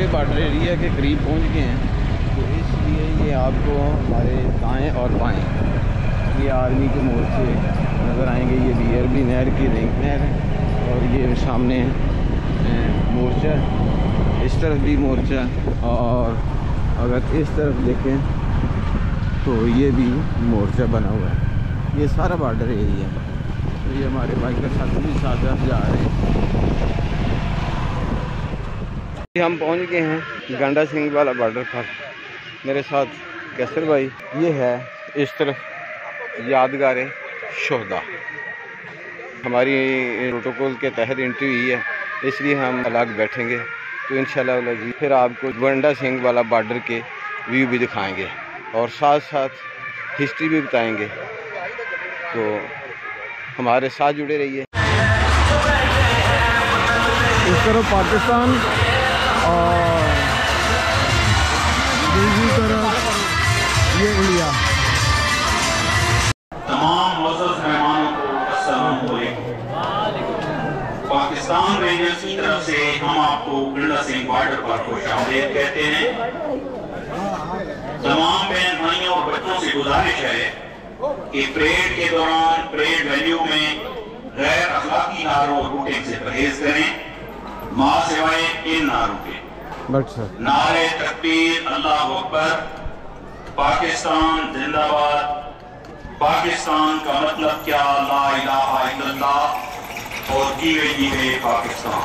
Border area के करीब पहुंच गए हैं, तो इसलिए ये आपको हमारे दाएं और बाएं ये आर्मी के मोर्चे नज़र आएंगे। ये BRB नहर की रिंग नहर है और ये सामने मोर्चा, इस तरफ भी मोर्चा, और अगर इस तरफ देखें तो ये भी मोर्चा बना हुआ है। ये सारा बॉर्डर एरिया है। तो ये हमारे बाइकर साथ भी साथ जा रहे हैं। हम पहुंच गए हैं गंडा सिंह वाला बॉर्डर पर। मेरे साथ कैसर भाई। ये है इस तरफ यादगार शोहदा। हमारी प्रोटोकॉल के तहत एंट्री हुई है, इसलिए हम अलग बैठेंगे। तो इंशाल्लाह जी फिर आपको गंडा सिंह वाला बॉर्डर के व्यू भी दिखाएंगे और साथ साथ हिस्ट्री भी बताएंगे। तो हमारे साथ जुड़े रहिए। इस तरफ पाकिस्तान और दूसरी तरफ ये इंडिया। तमाम मुअज़्ज़ज़ मेहमानों को अस्सलाम वालेकुम। पाकिस्तान रेंजर्स की तरफ से हम आपको गंडा सिंह बॉर्डर पर खुशामदीद कहते हैं। तमाम बहन भाइयों और बच्चों से गुजारिश है कि परेड के दौरान परेड वैल्यू में गैर अखलाकी नारों और रूटिंग से परहेज करें, मां सिवाय इन नारों के। नारे तकबीर, अल्लाह अकबर, पाकिस्तान जिंदाबाद, पाकिस्तान का मतलब क्या, ला इलाहा इल्लल्लाह और जीवे पाकिस्तान।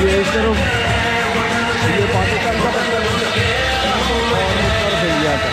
ये इस तरफ ये पाकिस्तान का और इस तरफ इंडिया का।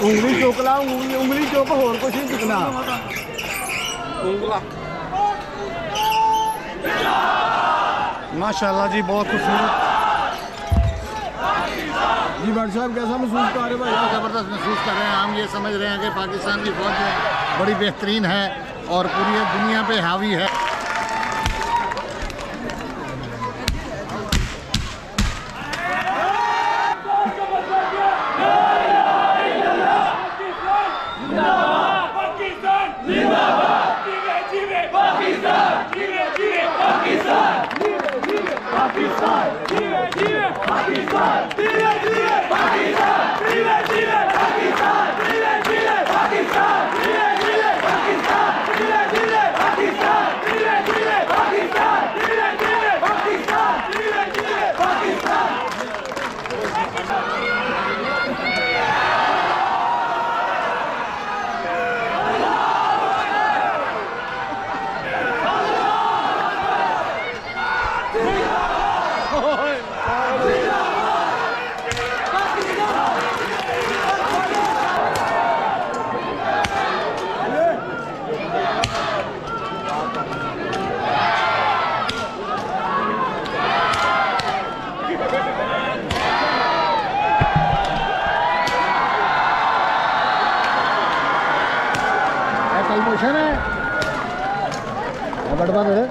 उंगली चुक ला, उंगली चुक, होर कुछ नहीं चुकना। माशाल्लाह जी, बहुत खूबसूरत। जी भट्ट साहब कैसा महसूस कर रहे भाई? ज़बरदस्त महसूस कर रहे हैं। हम ये समझ रहे हैं कि पाकिस्तान की फौज बड़ी बेहतरीन है और पूरी दुनिया पे हावी है। मोशन है बड़वा मेरे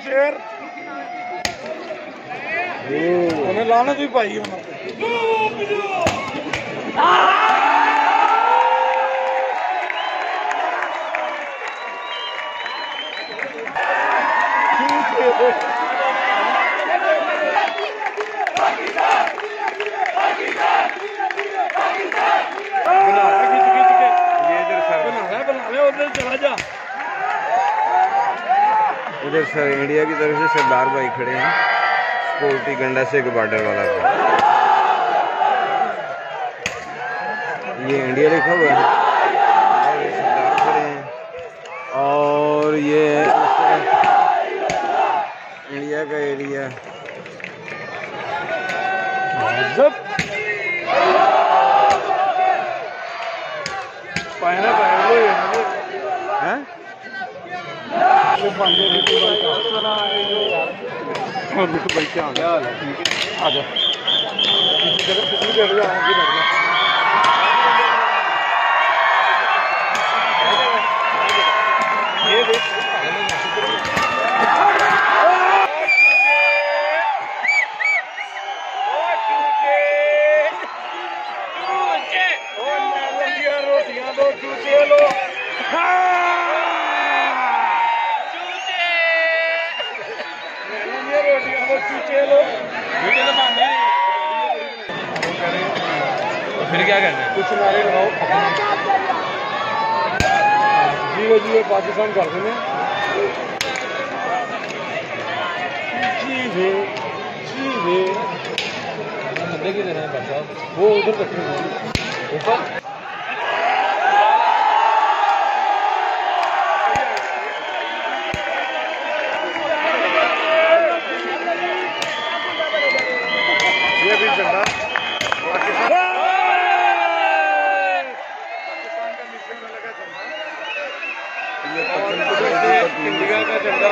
शेर उन्हें लानत भी पाई इधर सर इंडिया की तरफ से सरदार भाई खड़े हैं सिक्योरिटी गंडा से बॉर्डर वाला का। ये इंडिया लिखा हुआ है और ये सरदार खड़े हैं और ये इंडिया का एरिया भाई क्या आ जा रोटियां दो चूचे लो फिर क्या करना है? कुछ नारे लगाओ जी जी पाकिस्तान कर देने जी बंदे की देना है भाई साहब वो उधर रखेंगे ऊपर ये भी झंडा इंडिया का झंडा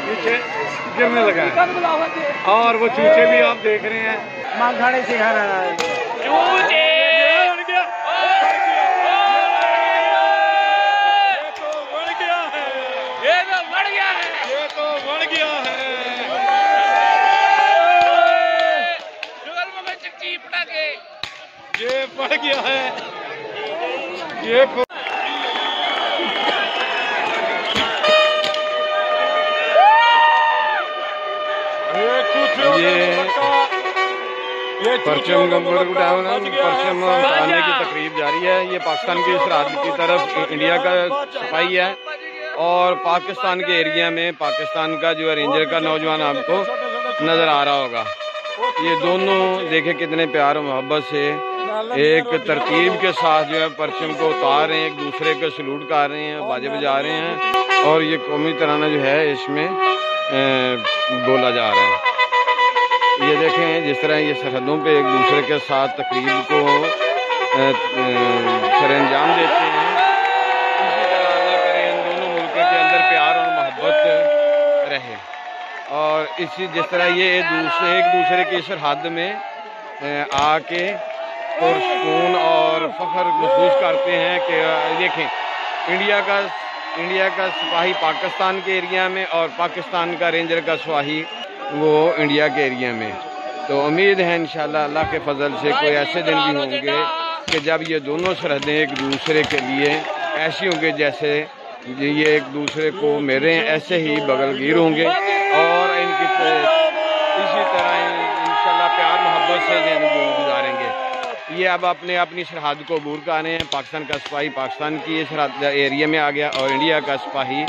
नीचे गिरने लगा है और वो चूचे भी आप देख रहे हैं मांगखाड़े से आ रहा है चूचे ये पड़ गया है ये परचम परचम उतारने की तकरीब जारी है। ये पाकिस्तान की सरहद की तरफ इंडिया का सिपाही है और पाकिस्तान के एरिया में पाकिस्तान का जो है रेंजर का नौजवान आपको नज़र आ रहा होगा। ये दोनों देखे कितने प्यार और मोहब्बत से एक तरतीब के साथ जो है परचम को उतार रहे हैं, एक दूसरे को सलूट कर रहे हैं, बाजे बजा रहे हैं और ये कौमी तराना जो है इसमें बोला जा रहा है। ये देखें जिस तरह ये सरहदों पे एक दूसरे के साथ तकरीब को सरअंजाम देते हैं, इसी तरह अल्लाह करे इन दोनों मुल्कों के अंदर प्यार और मोहब्बत रहे और इसी जिस तरह ये एक दूसरे की सरहद में आके पुरसकून और फख्र महसूस करते हैं कि देखें इंडिया का सिपाही पाकिस्तान के एरिया में और पाकिस्तान का रेंजर का सिपाही वो इंडिया के एरिया में। तो उम्मीद है इंशाल्लाह अल्लाह के फजल से कोई ऐसे दिन भी होंगे कि जब ये दोनों सरहदें एक दूसरे के लिए ऐसी होंगे जैसे ये एक दूसरे को मेरे ऐसे ही बगलगीर होंगे और इनकी इसी तरह इंशाल्लाह प्यार मोहब्बत से दिन गुजारेंगे। ये अब अपनी सरहद को अबूर कर रहे हैं। पाकिस्तान का सिपाही पाकिस्तान की सरहद एरिया में आ गया और इंडिया का सिपाही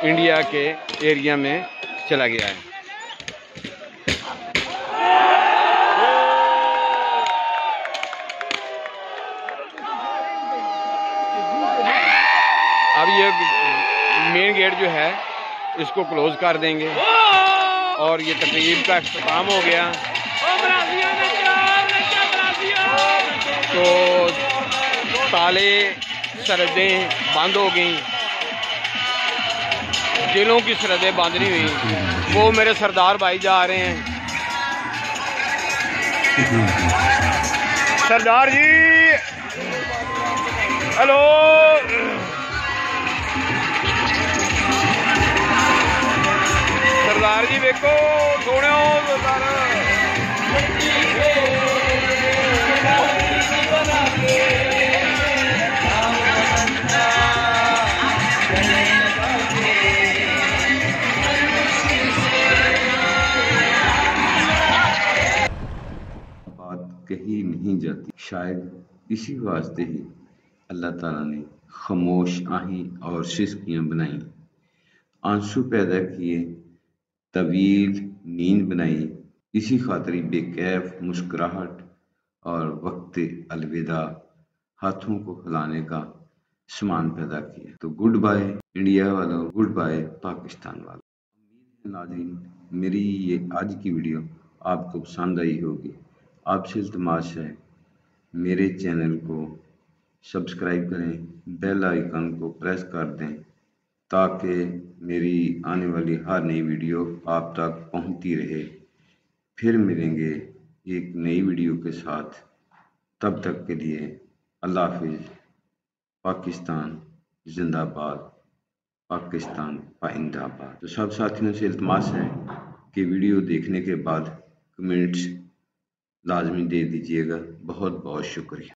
इंडिया के एरिया में चला गया है। अब ये मेन गेट जो है इसको क्लोज कर देंगे और ये तकरीब का अख्ताम हो गया। तो ताले सरहदें बंद हो गई, जिलों की सरहदें बंद नहीं हुई। वो मेरे सरदार भाई जा रहे हैं। सरदार जी हेलो, सरदार जी देखो सोने बात कही नहीं जाती। शायद इसी वास्ते ही अल्लाह ताला ने खामोश आही और सिस्कियाँ बनाई, आंसू पैदा किए, तवील नींद बनाई। इसी खातिर बेकैफ मुस्कुराहट और वक्त अलविदा हाथों को हिलाने का सामान पैदा किया। तो गुड बाय इंडिया वालों, गुड बाय पाकिस्तान वालों। उम्मीद है नाज़रीन मेरी ये आज की वीडियो आपको पसंद आई होगी। आपसे इल्तिमास है मेरे चैनल को सब्सक्राइब करें, बेल आइकन को प्रेस कर दें ताकि मेरी आने वाली हर नई वीडियो आप तक पहुंचती रहे। फिर मिलेंगे एक नई वीडियो के साथ, तब तक के लिए अल्लाह हाफिज़। पाकिस्तान जिंदाबाद, पाकिस्तान पाइंदाबाद। तो सब साथियों से इल्तिमास है कि वीडियो देखने के बाद कमेंट्स लाजमी दे दीजिएगा। बहुत बहुत शुक्रिया।